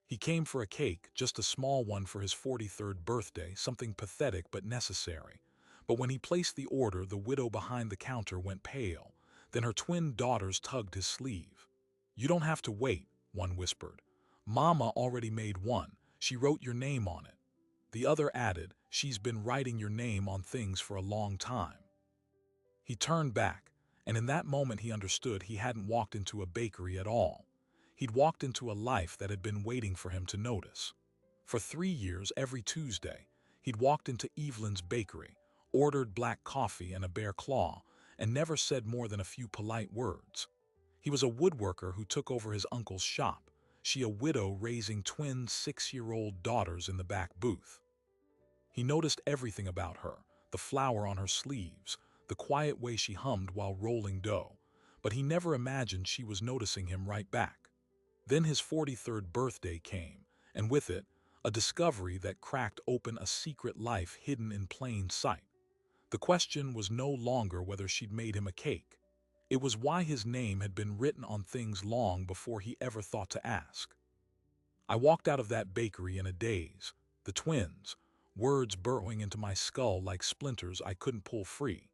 He came for a cake, just a small one for his 43rd birthday, something pathetic but necessary. But when he placed the order, the widow behind the counter went pale. Then her twin daughters tugged his sleeve. "You don't have to wait," one whispered. "Mama already made one. She wrote your name on it." The other added, "She's been writing your name on things for a long time." He turned back, and in that moment he understood he hadn't walked into a bakery at all. He'd walked into a life that had been waiting for him to notice. For 3 years, every Tuesday, he'd walked into Evelyn's bakery, ordered black coffee and a bear claw, and never said more than a few polite words. He was a woodworker who took over his uncle's shop, she a widow raising twin 6-year-old daughters in the back booth. He noticed everything about her, the flower on her sleeves, the quiet way she hummed while rolling dough, but he never imagined she was noticing him right back. Then his 43rd birthday came, and with it, a discovery that cracked open a secret life hidden in plain sight. The question was no longer whether she'd made him a cake. It was why his name had been written on things long before he ever thought to ask. I walked out of that bakery in a daze, the twins, words burrowing into my skull like splinters I couldn't pull free.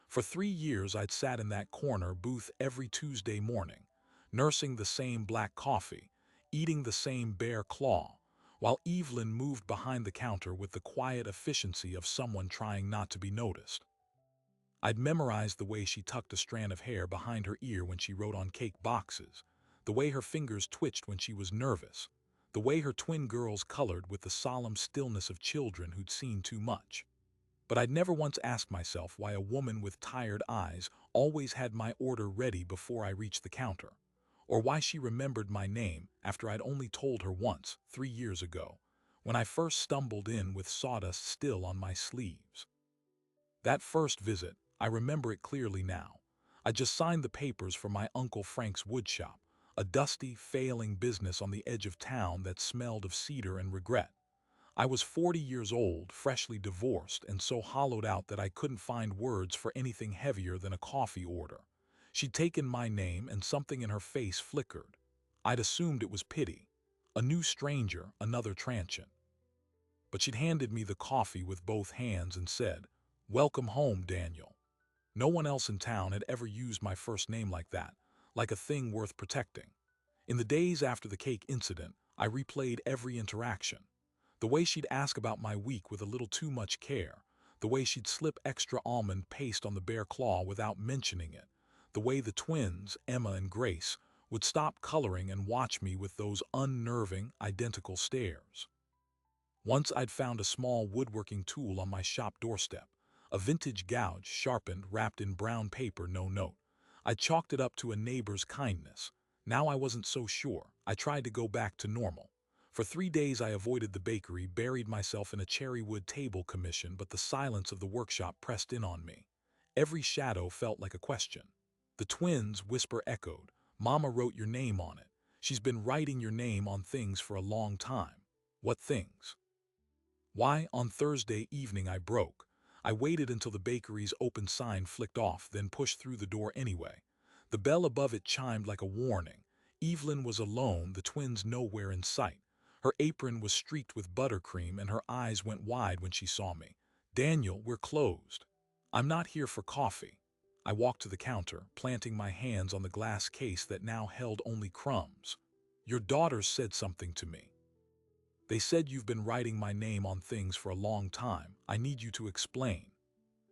For 3 years I'd sat in that corner booth every Tuesday morning, nursing the same black coffee, eating the same bear claw, while Evelyn moved behind the counter with the quiet efficiency of someone trying not to be noticed. I'd memorized the way she tucked a strand of hair behind her ear when she wrote on cake boxes, the way her fingers twitched when she was nervous, the way her twin girls colored with the solemn stillness of children who'd seen too much. But I'd never once asked myself why a woman with tired eyes always had my order ready before I reached the counter, or why she remembered my name after I'd only told her once, 3 years ago, when I first stumbled in with sawdust still on my sleeves. That first visit, I remember it clearly now. I just signed the papers for my Uncle Frank's woodshop, a dusty, failing business on the edge of town that smelled of cedar and regret. I was 40 years old, freshly divorced, and so hollowed out that I couldn't find words for anything heavier than a coffee order. She'd taken my name, and something in her face flickered. I'd assumed it was pity. A new stranger, another transient. But she'd handed me the coffee with both hands and said, "Welcome home, Daniel." No one else in town had ever used my first name like that, like a thing worth protecting. In the days after the cake incident, I replayed every interaction. The way she'd ask about my week with a little too much care, the way she'd slip extra almond paste on the bear claw without mentioning it, the way the twins, Emma and Grace, would stop coloring and watch me with those unnerving, identical stares. Once I'd found a small woodworking tool on my shop doorstep, a vintage gouge, sharpened, wrapped in brown paper, no note. I chalked it up to a neighbor's kindness. Now I wasn't so sure. I tried to go back to normal. For 3 days I avoided the bakery, buried myself in a cherrywood table commission, but the silence of the workshop pressed in on me. Every shadow felt like a question. The twins' whisper echoed, "Mama wrote your name on it. She's been writing your name on things for a long time." What things? Why, on Thursday evening I broke. I waited until the bakery's open sign flicked off, then pushed through the door anyway. The bell above it chimed like a warning. Evelyn was alone, the twins nowhere in sight. Her apron was streaked with buttercream and her eyes went wide when she saw me. "Daniel, we're closed." "I'm not here for coffee." I walked to the counter, planting my hands on the glass case that now held only crumbs. "Your daughters said something to me. They said you've been writing my name on things for a long time. I need you to explain."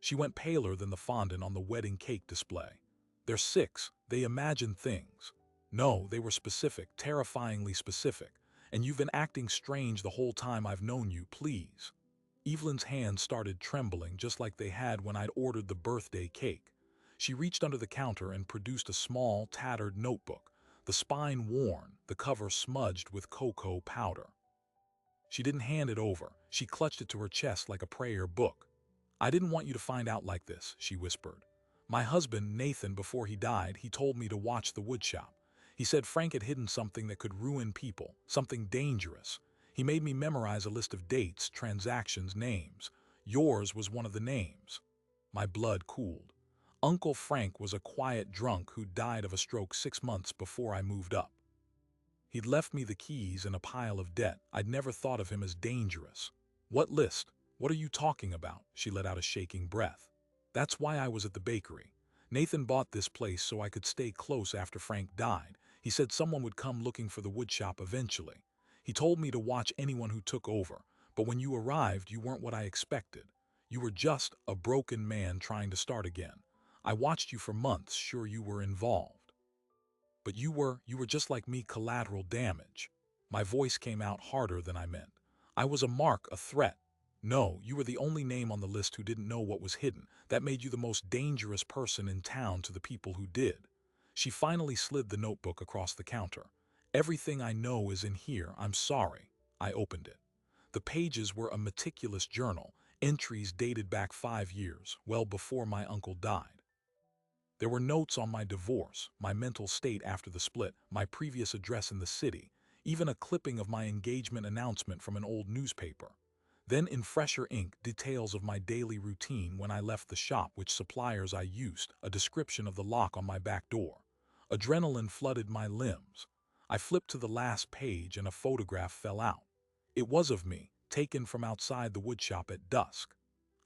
She went paler than the fondant on the wedding cake display. "They're 6, they imagine things." "No, they were specific, terrifyingly specific. And you've been acting strange the whole time I've known you, please." Evelyn's hands started trembling just like they had when I'd ordered the birthday cake. She reached under the counter and produced a small, tattered notebook, the spine worn, the cover smudged with cocoa powder. She didn't hand it over. She clutched it to her chest like a prayer book. "I didn't want you to find out like this," she whispered. "My husband, Nathan, before he died, he told me to watch the woodshop. He said Frank had hidden something that could ruin people, something dangerous. He made me memorize a list of dates, transactions, names. Yours was one of the names." My blood cooled. Uncle Frank was a quiet drunk who died of a stroke 6 months before I moved up. He'd left me the keys and a pile of debt. I'd never thought of him as dangerous. What list? What are you talking about? She let out a shaking breath. That's why I was at the bakery. Nathan bought this place so I could stay close after Frank died. He said someone would come looking for the woodshop eventually. He told me to watch anyone who took over, but when you arrived, you weren't what I expected. You were just a broken man trying to start again. I watched you for months, sure you were involved. But you were just like me, collateral damage. My voice came out harder than I meant. I was a mark, a threat. No, you were the only name on the list who didn't know what was hidden. That made you the most dangerous person in town to the people who did. She finally slid the notebook across the counter. Everything I know is in here, I'm sorry. I opened it. The pages were a meticulous journal, entries dated back 5 years, well before my uncle died. There were notes on my divorce, my mental state after the split, my previous address in the city, even a clipping of my engagement announcement from an old newspaper. Then in fresher ink, details of my daily routine when I left the shop, which suppliers I used, a description of the lock on my back door. Adrenaline flooded my limbs. I flipped to the last page and a photograph fell out. It was of me, taken from outside the woodshop at dusk.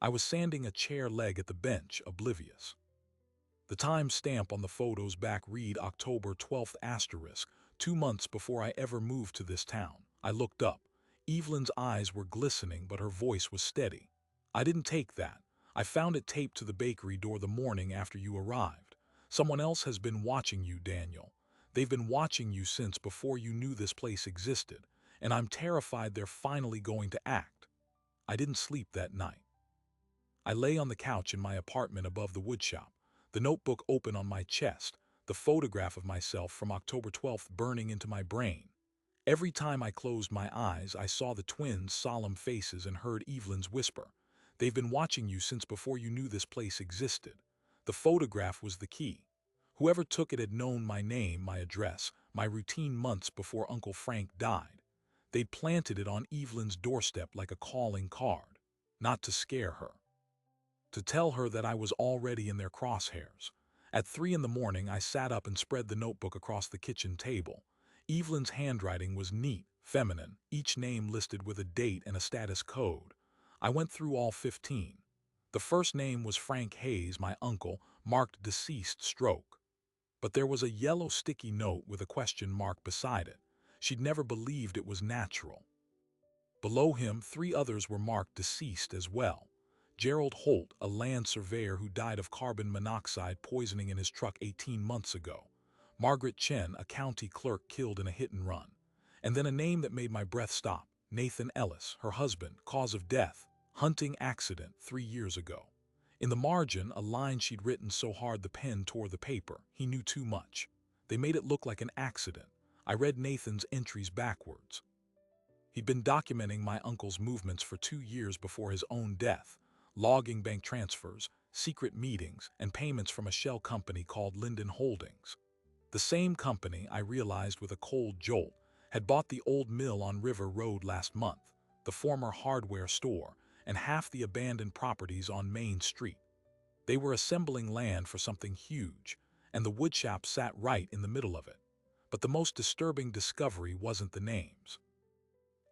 I was sanding a chair leg at the bench, oblivious. The time stamp on the photo's back read October 12th asterisk, 2 months before I ever moved to this town. I looked up. Evelyn's eyes were glistening, but her voice was steady. I didn't take that. I found it taped to the bakery door the morning after you arrived. Someone else has been watching you, Daniel. They've been watching you since before you knew this place existed, and I'm terrified they're finally going to act. I didn't sleep that night. I lay on the couch in my apartment above the woodshop, the notebook open on my chest, the photograph of myself from October 12th burning into my brain. Every time I closed my eyes, I saw the twins' solemn faces and heard Evelyn's whisper. They've been watching you since before you knew this place existed. The photograph was the key. Whoever took it had known my name, my address, my routine months before Uncle Frank died. They'd planted it on Evelyn's doorstep like a calling card. Not to scare her. To tell her that I was already in their crosshairs. At 3 in the morning, I sat up and spread the notebook across the kitchen table. Evelyn's handwriting was neat, feminine, each name listed with a date and a status code. I went through all 15. The first name was Frank Hayes, my uncle, marked deceased stroke. But there was a yellow sticky note with a question mark beside it. She'd never believed it was natural. Below him, 3 others were marked deceased as well. Gerald Holt, a land surveyor who died of carbon monoxide poisoning in his truck 18 months ago. Margaret Chen, a county clerk killed in a hit and run. And then a name that made my breath stop. Nathan Ellis, her husband, cause of death, hunting accident 3 years ago. In the margin, a line she'd written so hard the pen tore the paper. He knew too much. They made it look like an accident. I read Nathan's entries backwards. He'd been documenting my uncle's movements for 2 years before his own death, logging bank transfers, secret meetings, and payments from a shell company called Linden Holdings. The same company, I realized with a cold jolt, had bought the old mill on River Road last month, the former hardware store, and half the abandoned properties on Main Street. They were assembling land for something huge, and the woodshop sat right in the middle of it. But the most disturbing discovery wasn't the names.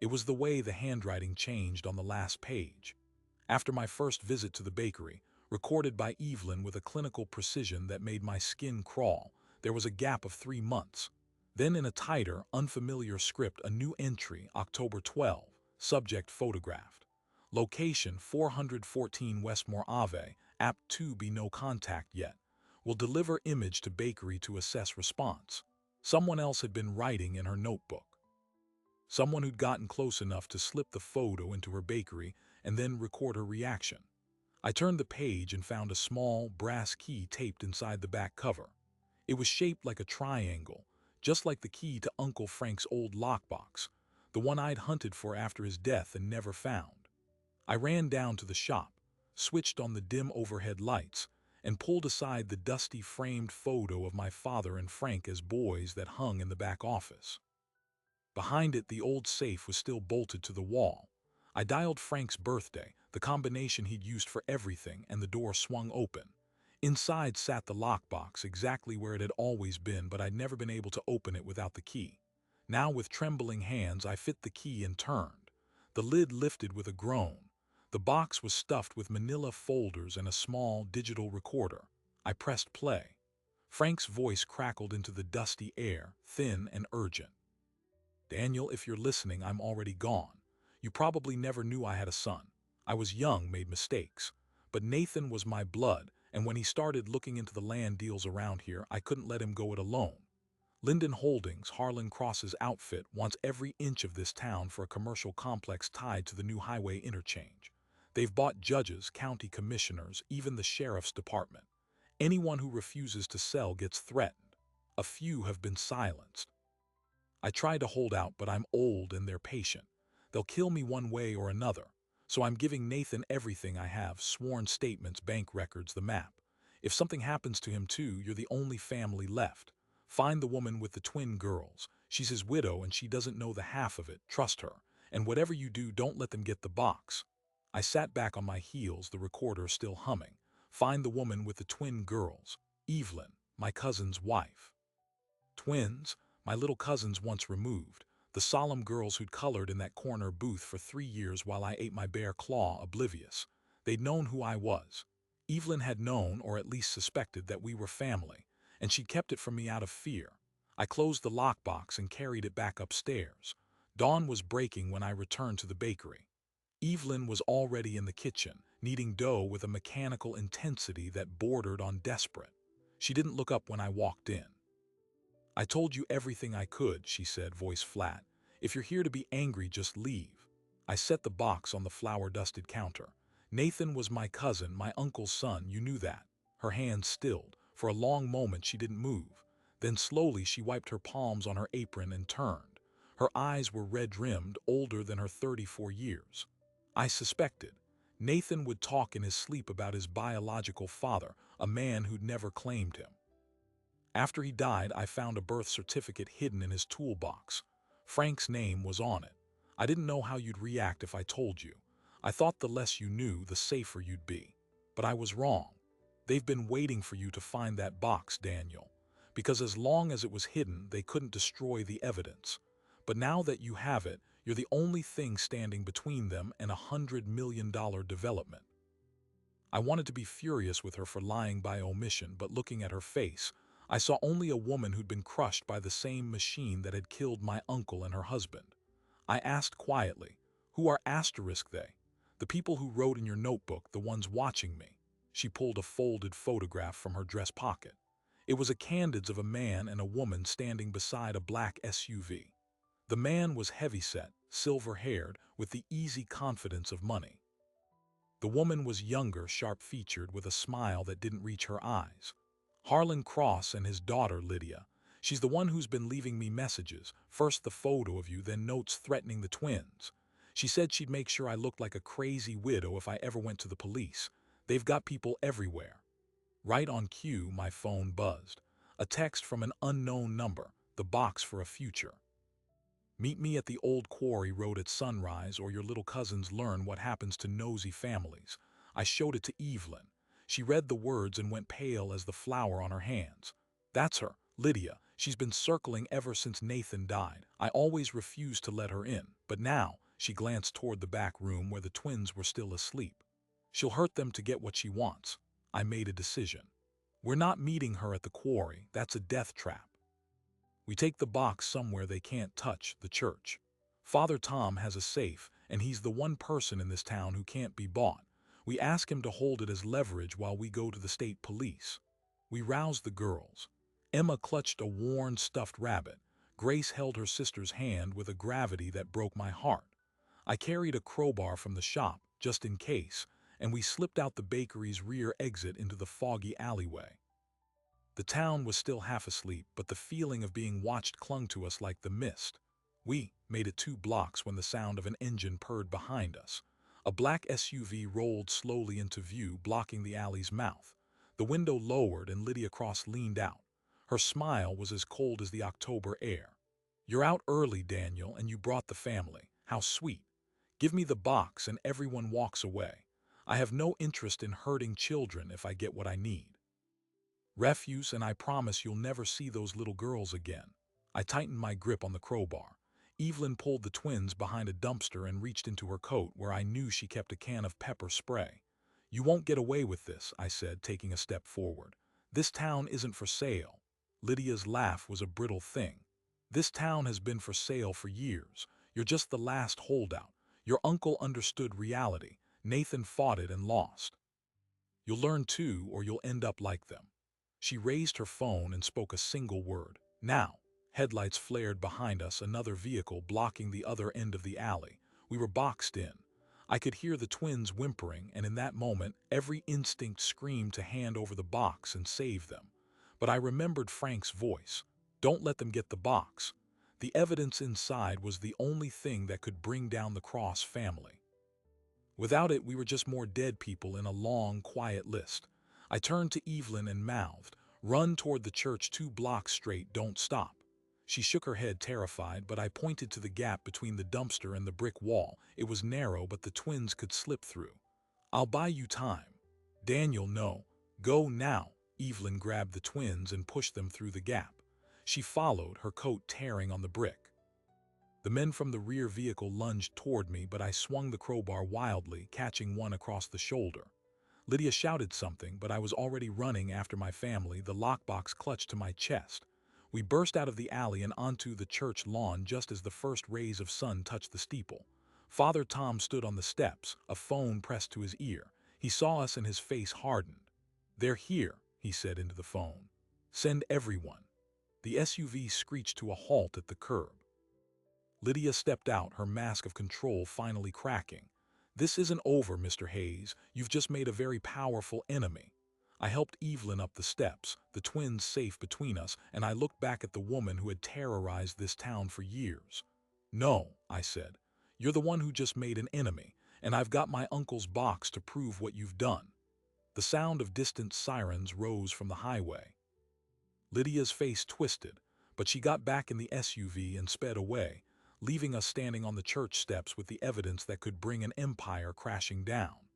It was the way the handwriting changed on the last page. After my first visit to the bakery, recorded by Evelyn with a clinical precision that made my skin crawl, there was a gap of 3 months. Then in a tighter, unfamiliar script, a new entry, October 12, subject photographed. Location 414 Westmore Ave, apt 2 be no contact yet. Will deliver image to bakery to assess response. Someone else had been writing in her notebook. Someone who'd gotten close enough to slip the photo into her bakery and then record her reaction. I turned the page and found a small, brass key taped inside the back cover. It was shaped like a triangle, just like the key to Uncle Frank's old lockbox, the one I'd hunted for after his death and never found. I ran down to the shop, switched on the dim overhead lights, and pulled aside the dusty framed photo of my father and Frank as boys that hung in the back office. Behind it, the old safe was still bolted to the wall. I dialed Frank's birthday, the combination he'd used for everything, and the door swung open. Inside sat the lockbox, exactly where it had always been, but I'd never been able to open it without the key. Now with trembling hands I fit the key and turned. The lid lifted with a groan. The box was stuffed with manila folders and a small digital recorder. I pressed play. Frank's voice crackled into the dusty air, thin and urgent. "Daniel, if you're listening, I'm already gone. You probably never knew I had a son. I was young, made mistakes. But Nathan was my blood, and when he started looking into the land deals around here, I couldn't let him go it alone. Linden Holdings, Harlan Cross's outfit, wants every inch of this town for a commercial complex tied to the new highway interchange. They've bought judges, county commissioners, even the sheriff's department. Anyone who refuses to sell gets threatened. A few have been silenced. I try to hold out, but I'm old and they're patient. They'll kill me one way or another. So I'm giving Nathan everything I have, sworn statements, bank records, the map. If something happens to him too, you're the only family left. Find the woman with the twin girls. She's his widow and she doesn't know the half of it. Trust her. And whatever you do, don't let them get the box." I sat back on my heels, the recorder still humming. Find the woman with the twin girls. Evelyn, my cousin's wife. Twins, my little cousins once removed, the solemn girls who'd colored in that corner booth for 3 years while I ate my bare claw, oblivious. They'd known who I was. Evelyn had known, or at least suspected, that we were family, and she'd kept it from me out of fear. I closed the lockbox and carried it back upstairs. Dawn was breaking when I returned to the bakery. Evelyn was already in the kitchen, kneading dough with a mechanical intensity that bordered on desperate. She didn't look up when I walked in. "I told you everything I could," she said, voice flat. "If you're here to be angry, just leave." I set the box on the flour-dusted counter. "Nathan was my cousin, my uncle's son, you knew that." Her hands stilled. For a long moment she didn't move. Then slowly she wiped her palms on her apron and turned. Her eyes were red-rimmed, older than her 34 years. I suspected. Nathan would talk in his sleep about his biological father, a man who'd never claimed him. After he died, I found a birth certificate hidden in his toolbox. Frank's name was on it. I didn't know how you'd react if I told you. I thought the less you knew, the safer you'd be. But I was wrong. They've been waiting for you to find that box, Daniel. Because as long as it was hidden, they couldn't destroy the evidence. But now that you have it, you're the only thing standing between them and $100 million development. I wanted to be furious with her for lying by omission, but looking at her face, I saw only a woman who'd been crushed by the same machine that had killed my uncle and her husband. I asked quietly, "Who are asterisk they?" "The people who wrote in your notebook, the ones watching me." She pulled a folded photograph from her dress pocket. It was a candids of a man and a woman standing beside a black SUV. The man was heavyset, silver-haired, with the easy confidence of money. The woman was younger, sharp-featured, with a smile that didn't reach her eyes. Harlan Cross and his daughter, Lydia. She's the one who's been leaving me messages, first the photo of you, then notes threatening the twins. She said she'd make sure I looked like a crazy widow if I ever went to the police. They've got people everywhere. Right on cue, my phone buzzed. A text from an unknown number, the box for a future. "Meet me at the old quarry road at sunrise, or your little cousins learn what happens to nosy families." I showed it to Evelyn. She read the words and went pale as the flour on her hands. "That's her, Lydia. She's been circling ever since Nathan died. I always refused to let her in, but now," she glanced toward the back room where the twins were still asleep, "she'll hurt them to get what she wants." I made a decision. We're not meeting her at the quarry. That's a death trap. We take the box somewhere they can't touch, the church. Father Tom has a safe, and he's the one person in this town who can't be bought. We ask him to hold it as leverage while we go to the state police. We rouse the girls. Emma clutched a worn stuffed rabbit. Grace held her sister's hand with a gravity that broke my heart. I carried a crowbar from the shop, just in case, and we slipped out the bakery's rear exit into the foggy alleyway. The town was still half asleep, but the feeling of being watched clung to us like the mist. We made it 2 blocks when the sound of an engine purred behind us. A black SUV rolled slowly into view, blocking the alley's mouth. The window lowered and Lydia Cross leaned out. Her smile was as cold as the October air. "You're out early, Daniel, and you brought the family. How sweet. Give me the box and everyone walks away. I have no interest in hurting children if I get what I need. Refuse, and I promise you'll never see those little girls again." I tightened my grip on the crowbar. Evelyn pulled the twins behind a dumpster and reached into her coat where I knew she kept a can of pepper spray. "You won't get away with this," I said, taking a step forward. "This town isn't for sale." Lydia's laugh was a brittle thing. "This town has been for sale for years. You're just the last holdout. Your uncle understood reality. Nathan fought it and lost. You'll learn too, or you'll end up like them." She raised her phone and spoke a single word. "Now." Headlights flared behind us, another vehicle blocking the other end of the alley. We were boxed in. I could hear the twins whimpering, and in that moment, every instinct screamed to hand over the box and save them. But I remembered Frank's voice. "Don't let them get the box." The evidence inside was the only thing that could bring down the Cross family. Without it, we were just more dead people in a long, quiet list. I turned to Evelyn and mouthed, "Run toward the church 2 blocks straight, don't stop." She shook her head, terrified, but I pointed to the gap between the dumpster and the brick wall. It was narrow, but the twins could slip through. "I'll buy you time." "Daniel, no. Go now." Evelyn grabbed the twins and pushed them through the gap. She followed, her coat tearing on the brick. The men from the rear vehicle lunged toward me, but I swung the crowbar wildly, catching one across the shoulder. Lydia shouted something, but I was already running after my family, the lockbox clutched to my chest. We burst out of the alley and onto the church lawn just as the first rays of sun touched the steeple. Father Tom stood on the steps, a phone pressed to his ear. He saw us and his face hardened. "They're here," he said into the phone. "Send everyone." The SUV screeched to a halt at the curb. Lydia stepped out, her mask of control finally cracking. "This isn't over, Mr. Hayes. You've just made a very powerful enemy." I helped Evelyn up the steps, the twins safe between us, and I looked back at the woman who had terrorized this town for years. "No," I said. "You're the one who just made an enemy, and I've got my uncle's box to prove what you've done." The sound of distant sirens rose from the highway. Lydia's face twisted, but she got back in the SUV and sped away, leaving us standing on the church steps with the evidence that could bring an empire crashing down.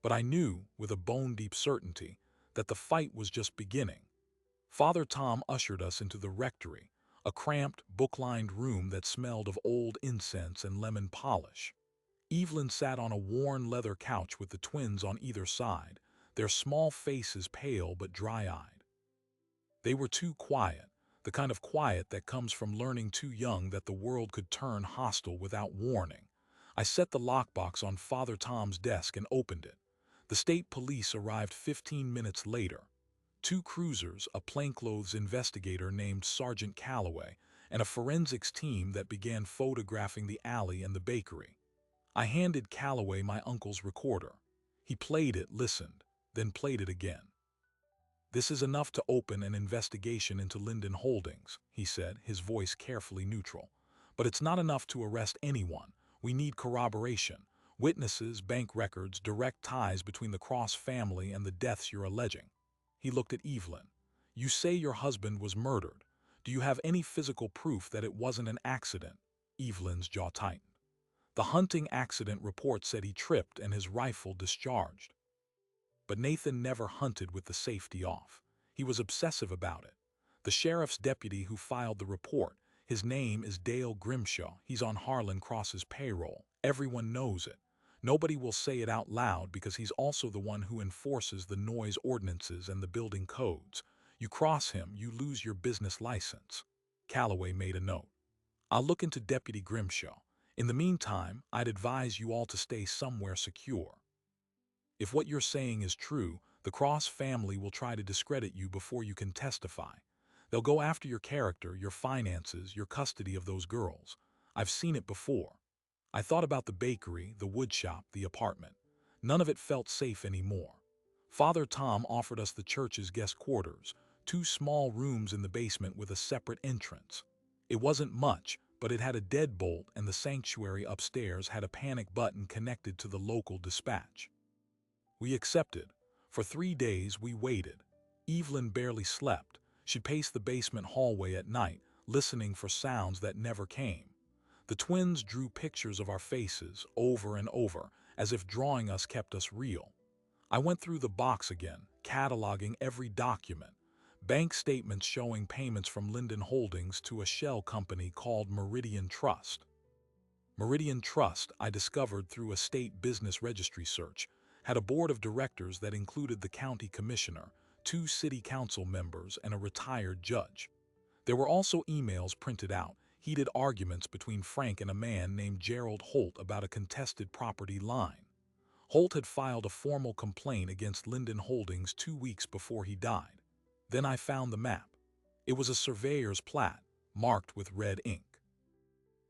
But I knew, with a bone-deep certainty, that the fight was just beginning. Father Tom ushered us into the rectory, a cramped, book-lined room that smelled of old incense and lemon polish. Evelyn sat on a worn leather couch with the twins on either side, their small faces pale but dry-eyed. They were too quiet, the kind of quiet that comes from learning too young that the world could turn hostile without warning. I set the lockbox on Father Tom's desk and opened it. The state police arrived 15 minutes later. 2 cruisers, a plainclothes investigator named Sergeant Calloway, and a forensics team that began photographing the alley and the bakery. I handed Calloway my uncle's recorder. He played it, listened, then played it again. "This is enough to open an investigation into Linden Holdings," he said, his voice carefully neutral. "But it's not enough to arrest anyone. We need corroboration. Witnesses, bank records, direct ties between the Cross family and the deaths you're alleging." He looked at Evelyn. "You say your husband was murdered. Do you have any physical proof that it wasn't an accident?" Evelyn's jaw tightened. "The hunting accident report said he tripped and his rifle discharged." But Nathan never hunted with the safety off. He was obsessive about it. The sheriff's deputy who filed the report, his name is Dale Grimshaw. He's on Harlan Cross's payroll. Everyone knows it. Nobody will say it out loud because he's also the one who enforces the noise ordinances and the building codes. You cross him, you lose your business license. Calloway made a note. "I'll look into Deputy Grimshaw. In the meantime, I'd advise you all to stay somewhere secure. If what you're saying is true, the Cross family will try to discredit you before you can testify. They'll go after your character, your finances, your custody of those girls. I've seen it before." I thought about the bakery, the woodshop, the apartment. None of it felt safe anymore. Father Tom offered us the church's guest quarters, 2 small rooms in the basement with a separate entrance. It wasn't much, but it had a deadbolt, and the sanctuary upstairs had a panic button connected to the local dispatch. We accepted. For 3 days we waited. Evelyn barely slept. She paced the basement hallway at night, listening for sounds that never came. The twins drew pictures of our faces over and over, as if drawing us kept us real. I went through the box again, cataloging every document. Bank statements showing payments from Linden Holdings to a shell company called Meridian Trust. Meridian Trust, I discovered through a state business registry search, had a board of directors that included the county commissioner, 2 city council members, and a retired judge. There were also emails printed out, heated arguments between Frank and a man named Gerald Holt about a contested property line. Holt had filed a formal complaint against Linden Holdings 2 weeks before he died. Then I found the map. It was a surveyor's plat, marked with red ink.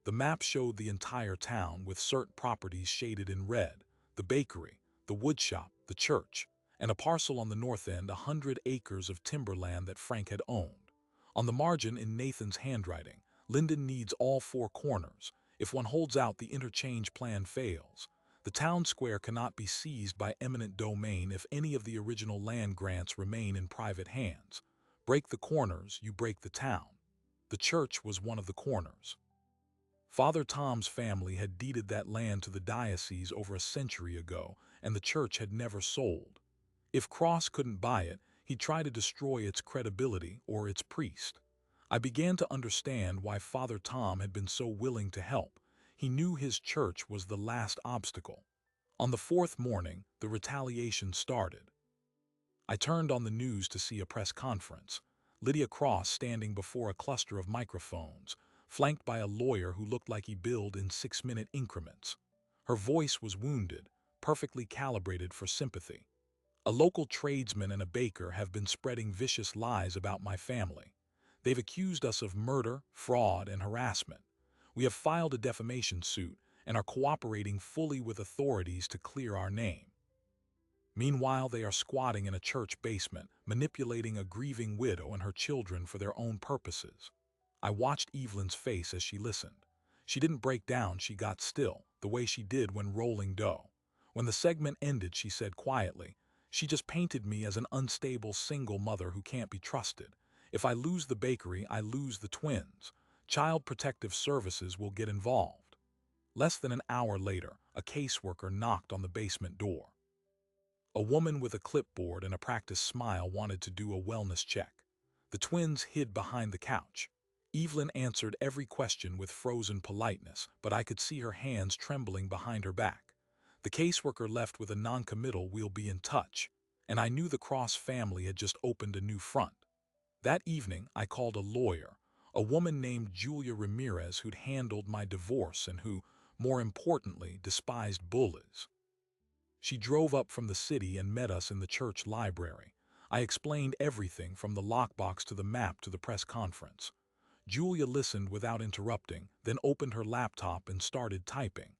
The map showed the entire town with certain properties shaded in red: the bakery, the woodshop, the church, and a parcel on the north end, 100 acres of timberland that Frank had owned. On the margin, in Nathan's handwriting, Linden needs all 4 corners. If one holds out, the interchange plan fails. The town square cannot be seized by eminent domain if any of the original land grants remain in private hands. Break the corners, you break the town. The church was one of the corners. Father Tom's family had deeded that land to the diocese over a century ago, and the church had never sold. If Cross couldn't buy it, he'd try to destroy its credibility or its priest. I began to understand why Father Tom had been so willing to help. He knew his church was the last obstacle. On the 4th morning, the retaliation started. I turned on the news to see a press conference. Lydia Cross standing before a cluster of microphones, flanked by a lawyer who looked like he billed in 6-minute increments. Her voice was wounded, perfectly calibrated for sympathy. A local tradesman and a baker have been spreading vicious lies about my family. They've accused us of murder, fraud, and harassment. We have filed a defamation suit and are cooperating fully with authorities to clear our name. Meanwhile, they are squatting in a church basement, manipulating a grieving widow and her children for their own purposes. I watched Evelyn's face as she listened. She didn't break down, she got still, the way she did when rolling dough. When the segment ended, she said quietly, "She just painted me as an unstable single mother who can't be trusted. If I lose the bakery, I lose the twins. Child Protective Services will get involved." Less than an hour later, a caseworker knocked on the basement door. A woman with a clipboard and a practiced smile wanted to do a wellness check. The twins hid behind the couch. Evelyn answered every question with frozen politeness, but I could see her hands trembling behind her back. The caseworker left with a non-committal, "We'll be in touch," and I knew the Cross family had just opened a new front. That evening, I called a lawyer, a woman named Julia Ramirez, who'd handled my divorce and who, more importantly, despised bullies. She drove up from the city and met us in the church library. I explained everything from the lockbox to the map to the press conference. Julia listened without interrupting, then opened her laptop and started typing.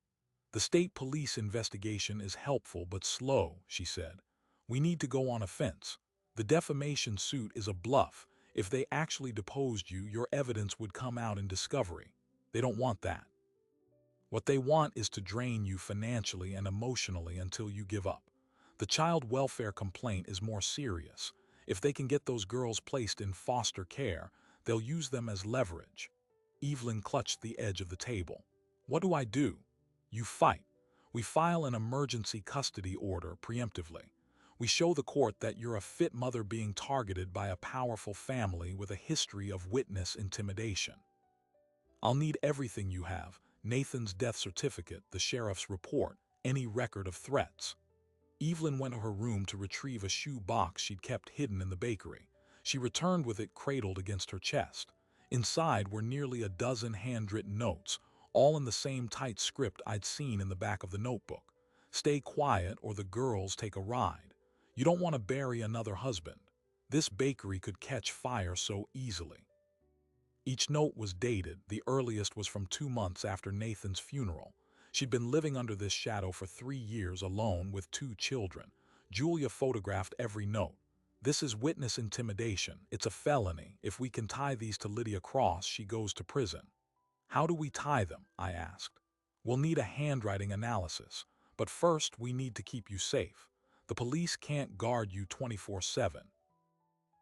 "The state police investigation is helpful but slow," she said. "We need to go on offense. The defamation suit is a bluff. If they actually deposed you, your evidence would come out in discovery. They don't want that. What they want is to drain you financially and emotionally until you give up. The child welfare complaint is more serious. If they can get those girls placed in foster care, they'll use them as leverage." Evelyn clutched the edge of the table. "What do I do?" "You fight. We file an emergency custody order preemptively. We show the court that you're a fit mother being targeted by a powerful family with a history of witness intimidation. I'll need everything you have: Nathan's death certificate, the sheriff's report, any record of threats." Evelyn went to her room to retrieve a shoe box she'd kept hidden in the bakery. She returned with it cradled against her chest. Inside were nearly a dozen handwritten notes, all in the same tight script I'd seen in the back of the notebook. "Stay quiet or the girls take a ride. You don't want to bury another husband. This bakery could catch fire so easily." Each note was dated. The earliest was from 2 months after Nathan's funeral. She'd been living under this shadow for 3 years alone with 2 children. Julia photographed every note. "This is witness intimidation. It's a felony. If we can tie these to Lydia Cross, she goes to prison." "How do we tie them?" I asked. "We'll need a handwriting analysis. But first, we need to keep you safe. The police can't guard you 24/7.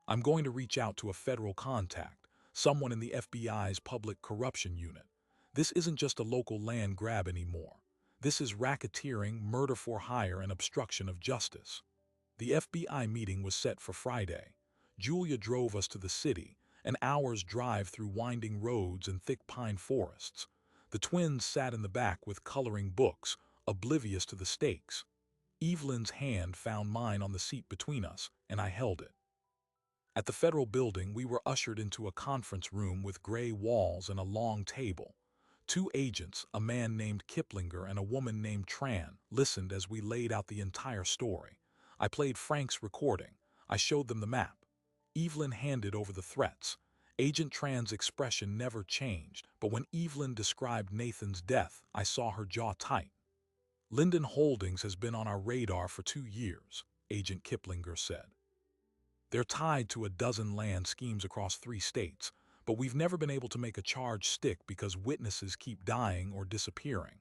I'm going to reach out to a federal contact, someone in the FBI's Public Corruption Unit. This isn't just a local land grab anymore. This is racketeering, murder for hire, and obstruction of justice." The FBI meeting was set for Friday. Julia drove us to the city, an hour's drive through winding roads and thick pine forests. The twins sat in the back with coloring books, oblivious to the stakes. Evelyn's hand found mine on the seat between us, and I held it. At the federal building, we were ushered into a conference room with gray walls and a long table. Two agents, a man named Kiplinger and a woman named Tran, listened as we laid out the entire story. I played Frank's recording. I showed them the map. Evelyn handed over the threats. Agent Tran's expression never changed, but when Evelyn described Nathan's death, I saw her jaw tight. Linden Holdings has been on our radar for 2 years, Agent Kiplinger said. They're tied to a dozen land schemes across 3 states, but we've never been able to make a charge stick because witnesses keep dying or disappearing.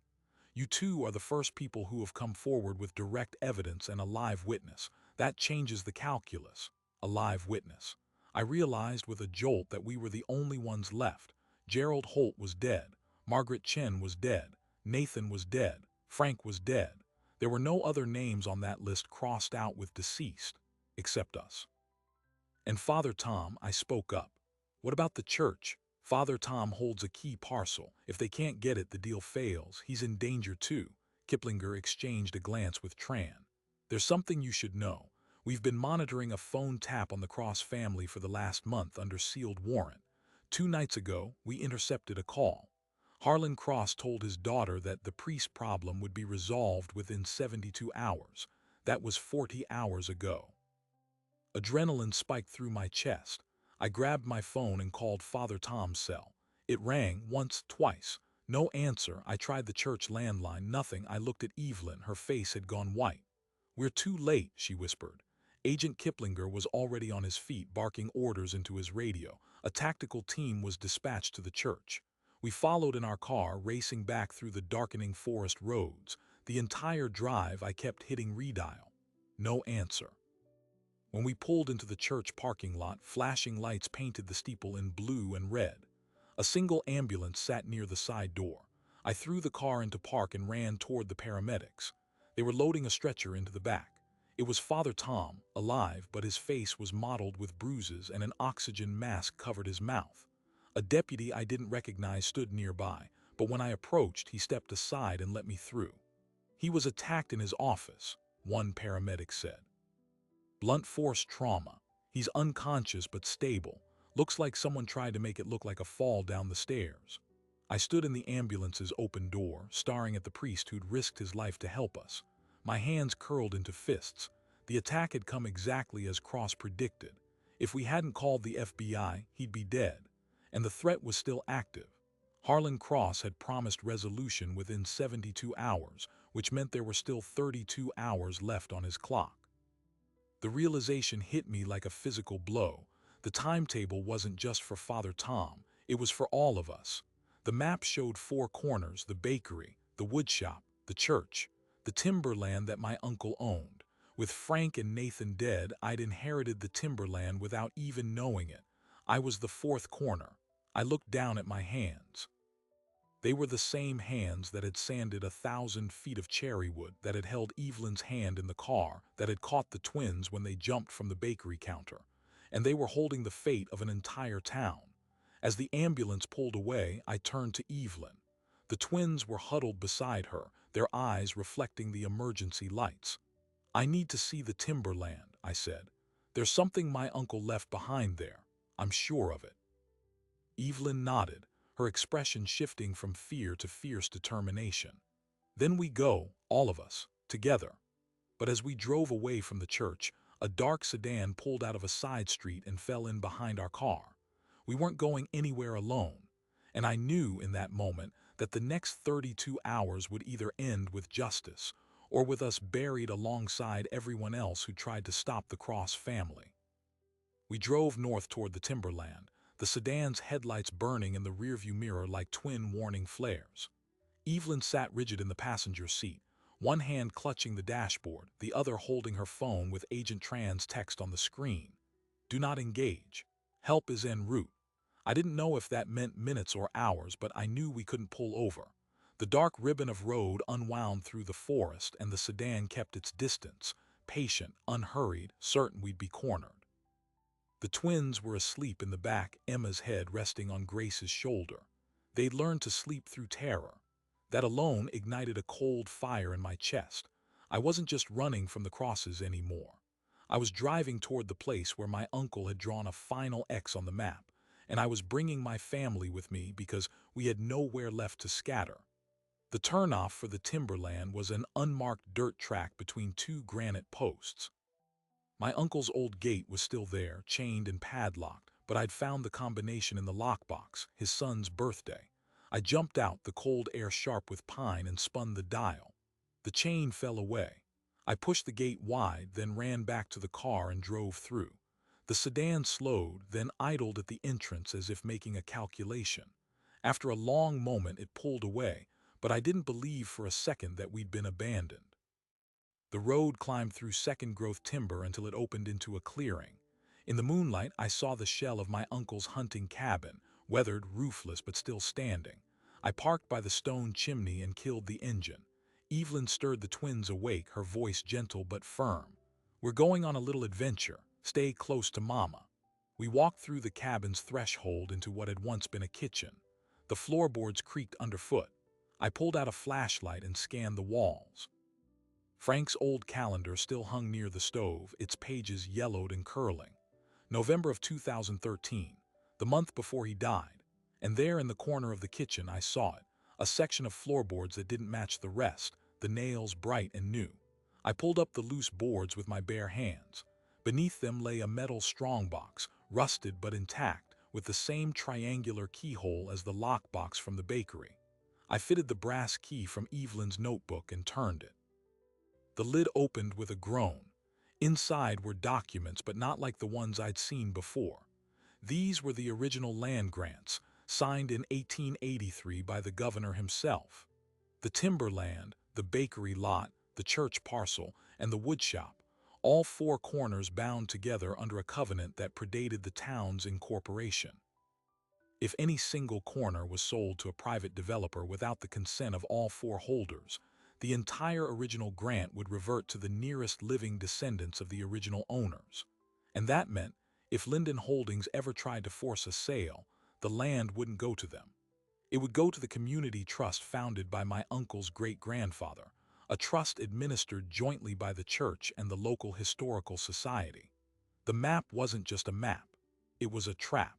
You two are the first people who have come forward with direct evidence and a live witness. That changes the calculus. A live witness. I realized with a jolt that we were the only ones left. Gerald Holt was dead. Margaret Chen was dead. Nathan was dead. Frank was dead. There were no other names on that list crossed out with deceased, except us. And Father Tom, I spoke up. What about the church? Father Tom holds a key parcel. If they can't get it, the deal fails. He's in danger too. Kiplinger exchanged a glance with Tran. There's something you should know. We've been monitoring a phone tap on the Cross family for the last month under sealed warrant. 2 nights ago, we intercepted a call. Harlan Cross told his daughter that the priest problem would be resolved within 72 hours. That was 40 hours ago. Adrenaline spiked through my chest. I grabbed my phone and called Father Tom's cell. It rang once, twice. No answer. I tried the church landline. Nothing. I looked at Evelyn. Her face had gone white. We're too late, she whispered. Agent Kiplinger was already on his feet, barking orders into his radio. A tactical team was dispatched to the church. We followed in our car, racing back through the darkening forest roads. The entire drive, I kept hitting redial. No answer. When we pulled into the church parking lot, flashing lights painted the steeple in blue and red. A single ambulance sat near the side door. I threw the car into park and ran toward the paramedics. They were loading a stretcher into the back. It was Father Tom, alive, but his face was mottled with bruises and an oxygen mask covered his mouth. A deputy I didn't recognize stood nearby, but when I approached, he stepped aside and let me through. He was attacked in his office, one paramedic said. Blunt force trauma. He's unconscious but stable. Looks like someone tried to make it look like a fall down the stairs. I stood in the ambulance's open door, staring at the priest who'd risked his life to help us. My hands curled into fists. The attack had come exactly as Cross predicted. If we hadn't called the FBI, he'd be dead. And the threat was still active. Harlan Cross had promised resolution within 72 hours, which meant there were still 32 hours left on his clock. The realization hit me like a physical blow. The timetable wasn't just for Father Tom, it was for all of us. The map showed 4 corners: the bakery, the woodshop, the church, the timberland that my uncle owned. With Frank and Nathan dead, I'd inherited the timberland without even knowing it. I was the 4th corner. I looked down at my hands. They were the same hands that had sanded 1,000 feet of cherry wood, that had held Evelyn's hand in the car, that had caught the twins when they jumped from the bakery counter. And they were holding the fate of an entire town. As the ambulance pulled away, I turned to Evelyn. The twins were huddled beside her, their eyes reflecting the emergency lights. I need to see the timberland, I said. There's something my uncle left behind there. I'm sure of it. Evelyn nodded, her expression shifting from fear to fierce determination. Then we go, all of us, together. But as we drove away from the church, a dark sedan pulled out of a side street and fell in behind our car. We weren't going anywhere alone, and I knew in that moment that the next 32 hours would either end with justice or with us buried alongside everyone else who tried to stop the Cross family. We drove north toward the timberland, the sedan's headlights burning in the rearview mirror like twin warning flares. Evelyn sat rigid in the passenger seat, one hand clutching the dashboard, the other holding her phone with Agent Tran's text on the screen. Do not engage. Help is en route. I didn't know if that meant minutes or hours, but I knew we couldn't pull over. The dark ribbon of road unwound through the forest, and the sedan kept its distance, patient, unhurried, certain we'd be cornered. The twins were asleep in the back, Emma's head resting on Grace's shoulder. They'd learned to sleep through terror. That alone ignited a cold fire in my chest. I wasn't just running from the crosses anymore. I was driving toward the place where my uncle had drawn a final X on the map, and I was bringing my family with me because we had nowhere left to scatter. The turnoff for the timberland was an unmarked dirt track between two granite posts. My uncle's old gate was still there, chained and padlocked, but I'd found the combination in the lockbox, his son's birthday. I jumped out, the cold air sharp with pine, and spun the dial. The chain fell away. I pushed the gate wide, then ran back to the car and drove through. The sedan slowed, then idled at the entrance as if making a calculation. After a long moment it pulled away, but I didn't believe for a second that we'd been abandoned. The road climbed through second-growth timber until it opened into a clearing. In the moonlight, I saw the shell of my uncle's hunting cabin, weathered, roofless, but still standing. I parked by the stone chimney and killed the engine. Evelyn stirred the twins awake, her voice gentle but firm. "We're going on a little adventure. Stay close to Mama." We walked through the cabin's threshold into what had once been a kitchen. The floorboards creaked underfoot. I pulled out a flashlight and scanned the walls. Frank's old calendar still hung near the stove, its pages yellowed and curling. November of 2013, the month before he died. And there in the corner of the kitchen I saw it, a section of floorboards that didn't match the rest, the nails bright and new. I pulled up the loose boards with my bare hands. Beneath them lay a metal strongbox, rusted but intact, with the same triangular keyhole as the lockbox from the bakery. I fitted the brass key from Evelyn's notebook and turned it. The lid opened with a groan. Inside were documents, but not like the ones I'd seen before. These were the original land grants, signed in 1883 by the governor himself. The timberland, the bakery lot, the church parcel, and the woodshop, all four corners bound together under a covenant that predated the town's incorporation. If any single corner was sold to a private developer without the consent of all four holders, the entire original grant would revert to the nearest living descendants of the original owners. And that meant, if Linden Holdings ever tried to force a sale, the land wouldn't go to them. It would go to the community trust founded by my uncle's great-grandfather, a trust administered jointly by the church and the local historical society. The map wasn't just a map, it was a trap.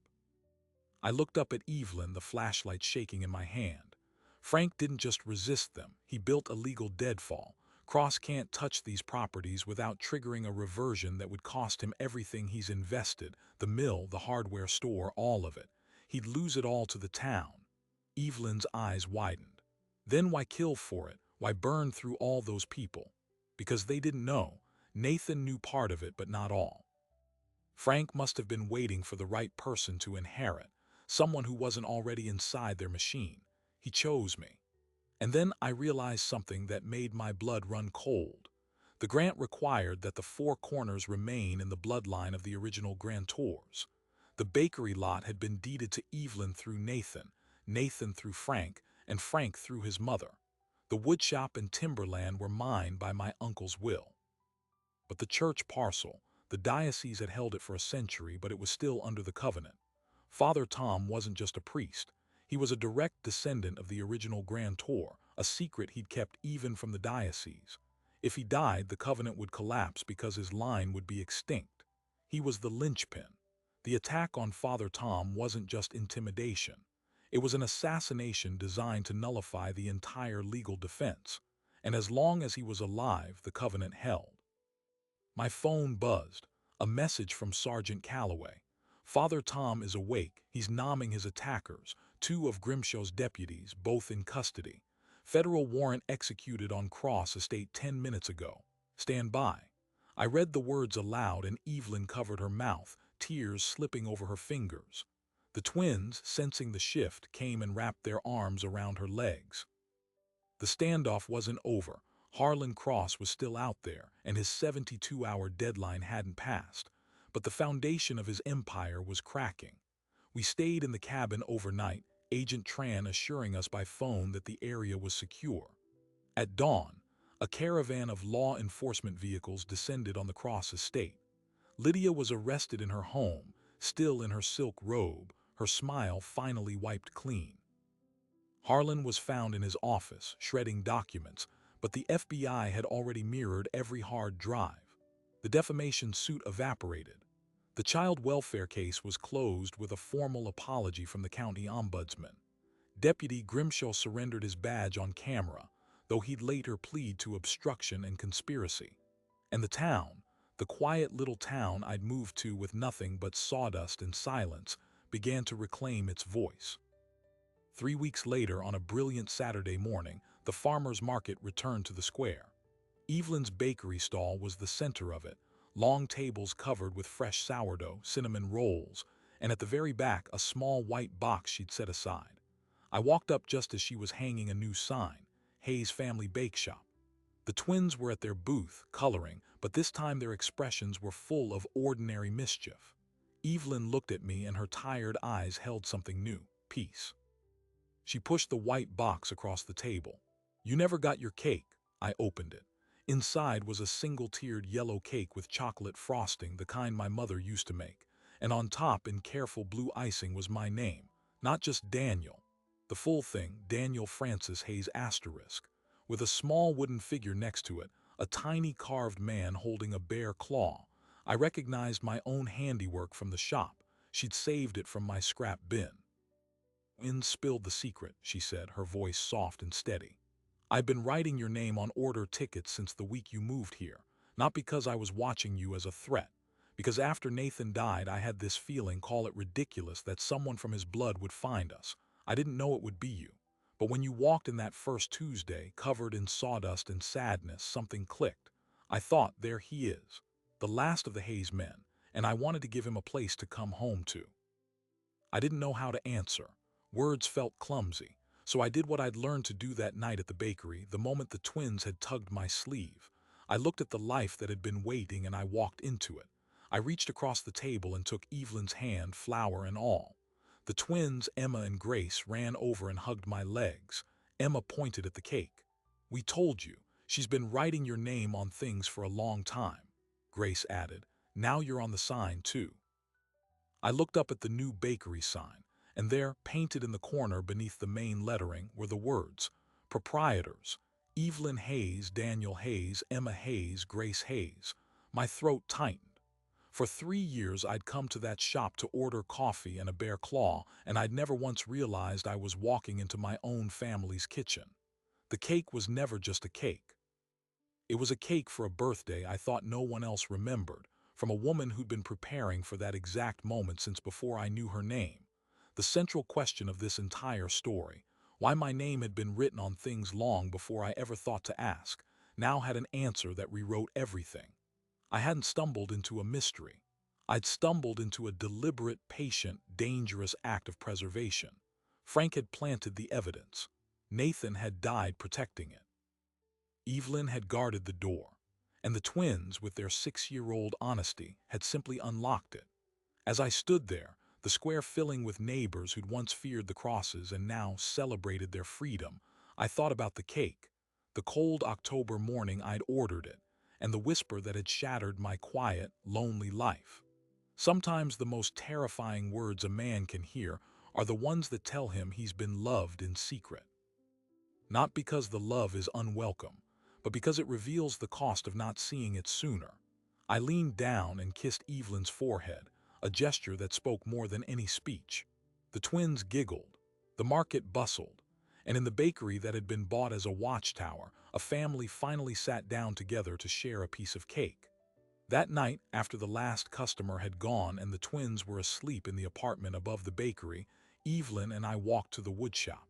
I looked up at Evelyn, the flashlight shaking in my hand. Frank didn't just resist them, he built a legal deadfall. Cross can't touch these properties without triggering a reversion that would cost him everything he's invested, the mill, the hardware store, all of it. He'd lose it all to the town. Evelyn's eyes widened. Then why kill for it? Why burn through all those people? Because they didn't know. Nathan knew part of it, but not all. Frank must have been waiting for the right person to inherit, someone who wasn't already inside their machine. He chose me. And then I realized something that made my blood run cold. The grant required that the four corners remain in the bloodline of the original grantors. The bakery lot had been deeded to Evelyn through Nathan, Nathan through Frank, and Frank through his mother. The woodshop and timberland were mine by my uncle's will. But the church parcel, the diocese had held it for a century, but it was still under the covenant. Father Tom wasn't just a priest. He was a direct descendant of the original grantor, a secret he'd kept even from the diocese. If he died, the covenant would collapse because his line would be extinct. He was the linchpin. The attack on Father Tom wasn't just intimidation. It was an assassination designed to nullify the entire legal defense. And as long as he was alive, the covenant held. My phone buzzed. A message from Sergeant Calloway. "Father Tom is awake. He's nomming his attackers, two of Grimshaw's deputies, both in custody. Federal warrant executed on Cross Estate 10 minutes ago. Stand by." I read the words aloud and Evelyn covered her mouth, tears slipping over her fingers. The twins, sensing the shift, came and wrapped their arms around her legs. The standoff wasn't over. Harlan Cross was still out there, and his 72-hour deadline hadn't passed. But the foundation of his empire was cracking. We stayed in the cabin overnight, Agent Tran assuring us by phone that the area was secure. At dawn, a caravan of law enforcement vehicles descended on the Cross estate. Lydia was arrested in her home, still in her silk robe, her smile finally wiped clean. Harlan was found in his office, shredding documents, but the FBI had already mirrored every hard drive. The defamation suit evaporated. The child welfare case was closed with a formal apology from the county ombudsman. Deputy Grimshaw surrendered his badge on camera, though he'd later plead to obstruction and conspiracy. And the quiet little town I'd moved to with nothing but sawdust and silence, began to reclaim its voice. 3 weeks later, on a brilliant Saturday morning, the farmer's market returned to the square. Evelyn's bakery stall was the center of it, long tables covered with fresh sourdough, cinnamon rolls, and at the very back a small white box she'd set aside. I walked up just as she was hanging a new sign, Hayes Family Bake Shop. The twins were at their booth, coloring, but this time their expressions were full of ordinary mischief. Evelyn looked at me and her tired eyes held something new, peace. She pushed the white box across the table. "You never got your cake." I opened it. Inside was a single-tiered yellow cake with chocolate frosting, the kind my mother used to make, and on top in careful blue icing was my name, not just Daniel. The full thing, Daniel Francis Hayes *, with a small wooden figure next to it, a tiny carved man holding a bare claw. I recognized my own handiwork from the shop. She'd saved it from my scrap bin. "In spilled the secret," she said, her voice soft and steady. "I've been writing your name on order tickets since the week you moved here, not because I was watching you as a threat, because after Nathan died I had this feeling, call it ridiculous, that someone from his blood would find us. I didn't know it would be you. But when you walked in that first Tuesday, covered in sawdust and sadness, something clicked. I thought, there he is, the last of the Hayes men, and I wanted to give him a place to come home to." I didn't know how to answer. Words felt clumsy, so I did what I'd learned to do that night at the bakery, the moment the twins had tugged my sleeve. I looked at the life that had been waiting and I walked into it. I reached across the table and took Evelyn's hand, flour and all. The twins, Emma and Grace, ran over and hugged my legs. Emma pointed at the cake. "We told you, she's been writing your name on things for a long time," Grace added. "Now you're on the sign too." I looked up at the new bakery sign, and there, painted in the corner beneath the main lettering, were the words, "Proprietors, Evelyn Hayes, Daniel Hayes, Emma Hayes, Grace Hayes." My throat tightened. For 3 years I'd come to that shop to order coffee and a bare claw, and I'd never once realized I was walking into my own family's kitchen. The cake was never just a cake. It was a cake for a birthday I thought no one else remembered, from a woman who'd been preparing for that exact moment since before I knew her name. The central question of this entire story, why my name had been written on things long before I ever thought to ask, now had an answer that rewrote everything. I hadn't stumbled into a mystery. I'd stumbled into a deliberate, patient, dangerous act of preservation. Frank had planted the evidence. Nathan had died protecting it. Evelyn had guarded the door, and the twins, with their 6-year-old honesty, had simply unlocked it. As I stood there, the square filling with neighbors who'd once feared the crosses and now celebrated their freedom, I thought about the cake, the cold October morning I'd ordered it, and the whisper that had shattered my quiet, lonely life. Sometimes the most terrifying words a man can hear are the ones that tell him he's been loved in secret. Not because the love is unwelcome, but because it reveals the cost of not seeing it sooner. I leaned down and kissed Evelyn's forehead, a gesture that spoke more than any speech. The twins giggled, the market bustled, and in the bakery that had been bought as a watchtower, a family finally sat down together to share a piece of cake. That night, after the last customer had gone and the twins were asleep in the apartment above the bakery, Evelyn and I walked to the woodshop.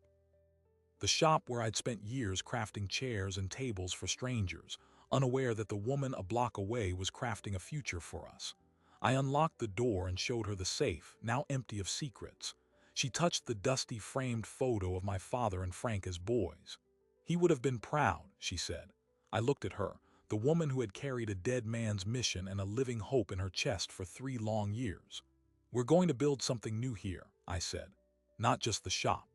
The shop where I'd spent years crafting chairs and tables for strangers, unaware that the woman a block away was crafting a future for us. I unlocked the door and showed her the safe, now empty of secrets. She touched the dusty framed photo of my father and Frank as boys. "He would have been proud," she said. I looked at her, the woman who had carried a dead man's mission and a living hope in her chest for 3 long years. "We're going to build something new here," I said. "Not just the shop.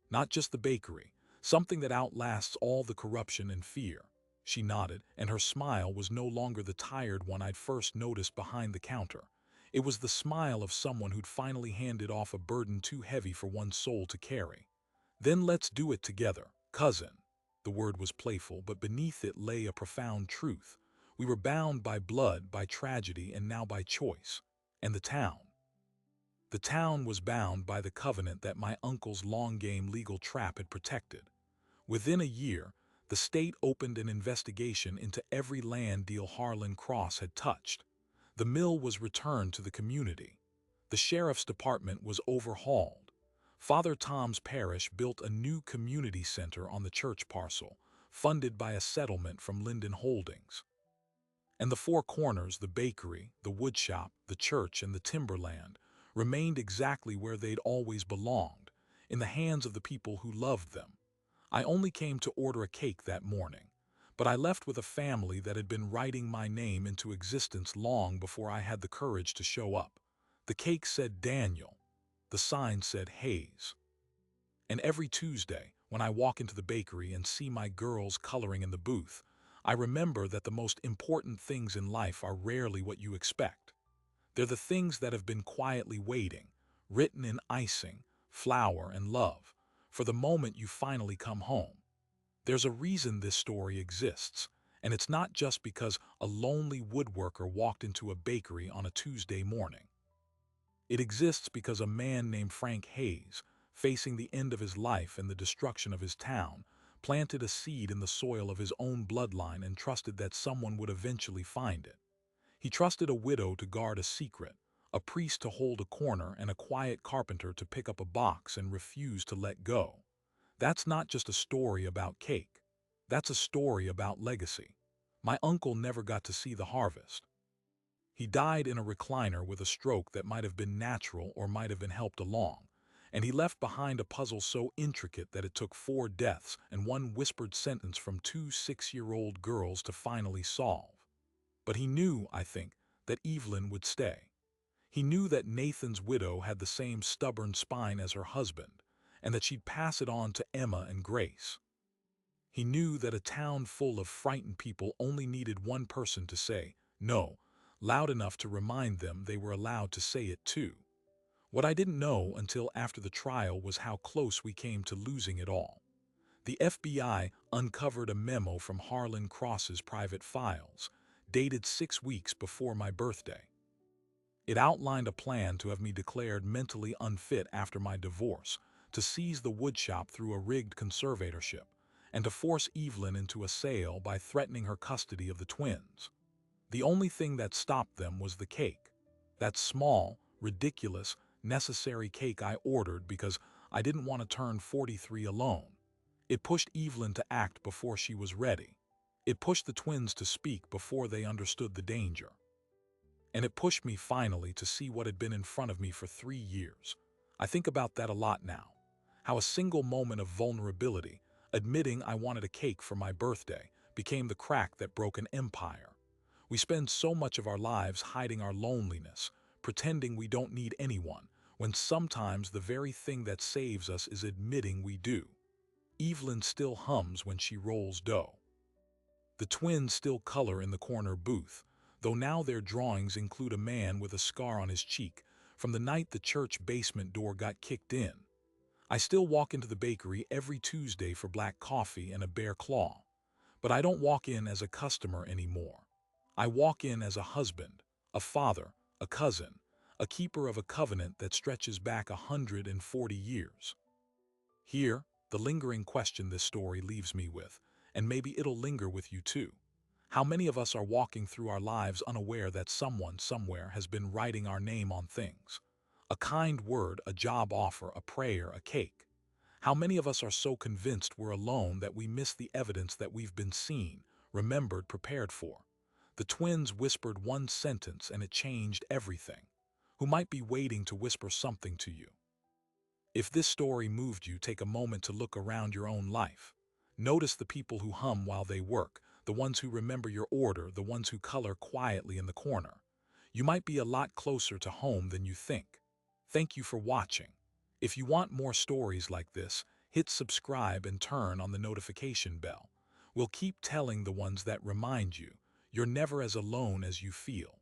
Not just the bakery, something that outlasts all the corruption and fear." She nodded, and her smile was no longer the tired one I'd first noticed behind the counter. It was the smile of someone who'd finally handed off a burden too heavy for one's soul to carry. "Then let's do it together, cousin." The word was playful, but beneath it lay a profound truth. We were bound by blood, by tragedy, and now by choice. And the town? The town was bound by the covenant that my uncle's long-game legal trap had protected. Within a year, the state opened an investigation into every land deal Harlan Cross had touched. The mill was returned to the community. The sheriff's department was overhauled. Father Tom's parish built a new community center on the church parcel, funded by a settlement from Linden Holdings. And the four corners, the bakery, the woodshop, the church, and the timberland, remained exactly where they'd always belonged, in the hands of the people who loved them. I only came to order a cake that morning, but I left with a family that had been writing my name into existence long before I had the courage to show up. The cake said Daniel. The sign said Hayes. And every Tuesday, when I walk into the bakery and see my girls coloring in the booth, I remember that the most important things in life are rarely what you expect. They're the things that have been quietly waiting, written in icing, flour, and love, for the moment you finally come home. There's a reason this story exists, and it's not just because a lonely woodworker walked into a bakery on a Tuesday morning. It exists because a man named Frank Hayes, facing the end of his life and the destruction of his town, planted a seed in the soil of his own bloodline and trusted that someone would eventually find it. He trusted a widow to guard a secret, a priest to hold a corner, and a quiet carpenter to pick up a box and refuse to let go. That's not just a story about cake. That's a story about legacy. My uncle never got to see the harvest. He died in a recliner with a stroke that might have been natural or might have been helped along, and he left behind a puzzle so intricate that it took 4 deaths and 1 whispered sentence from 2 6-year-old girls to finally solve. But he knew, I think, that Evelyn would stay. He knew that Nathan's widow had the same stubborn spine as her husband, and that she'd pass it on to Emma and Grace. He knew that a town full of frightened people only needed one person to say no, loud enough to remind them they were allowed to say it too. What I didn't know until after the trial was how close we came to losing it all. The FBI uncovered a memo from Harlan Cross's private files, dated 6 weeks before my birthday. It outlined a plan to have me declared mentally unfit after my divorce, to seize the woodshop through a rigged conservatorship, and to force Evelyn into a sale by threatening her custody of the twins. The only thing that stopped them was the cake. That small, ridiculous, necessary cake I ordered because I didn't want to turn 43 alone. It pushed Evelyn to act before she was ready. It pushed the twins to speak before they understood the danger. And it pushed me finally to see what had been in front of me for 3 years. I think about that a lot now. How a single moment of vulnerability, admitting I wanted a cake for my birthday, became the crack that broke an empire. We spend so much of our lives hiding our loneliness, pretending we don't need anyone, when sometimes the very thing that saves us is admitting we do. Evelyn still hums when she rolls dough. The twins still color in the corner booth, though now their drawings include a man with a scar on his cheek from the night the church basement door got kicked in. I still walk into the bakery every Tuesday for black coffee and a bear claw, but I don't walk in as a customer anymore. I walk in as a husband, a father, a cousin, a keeper of a covenant that stretches back 140 years. Here, the lingering question this story leaves me with, and maybe it'll linger with you too. How many of us are walking through our lives unaware that someone somewhere has been writing our name on things? A kind word, a job offer, a prayer, a cake. How many of us are so convinced we're alone that we miss the evidence that we've been seen, remembered, prepared for? The twins whispered one sentence and it changed everything. Who might be waiting to whisper something to you? If this story moved you, take a moment to look around your own life. Notice the people who hum while they work, the ones who remember your order, the ones who color quietly in the corner. You might be a lot closer to home than you think. Thank you for watching. If you want more stories like this, hit subscribe and turn on the notification bell. We'll keep telling the ones that remind you you're never as alone as you feel.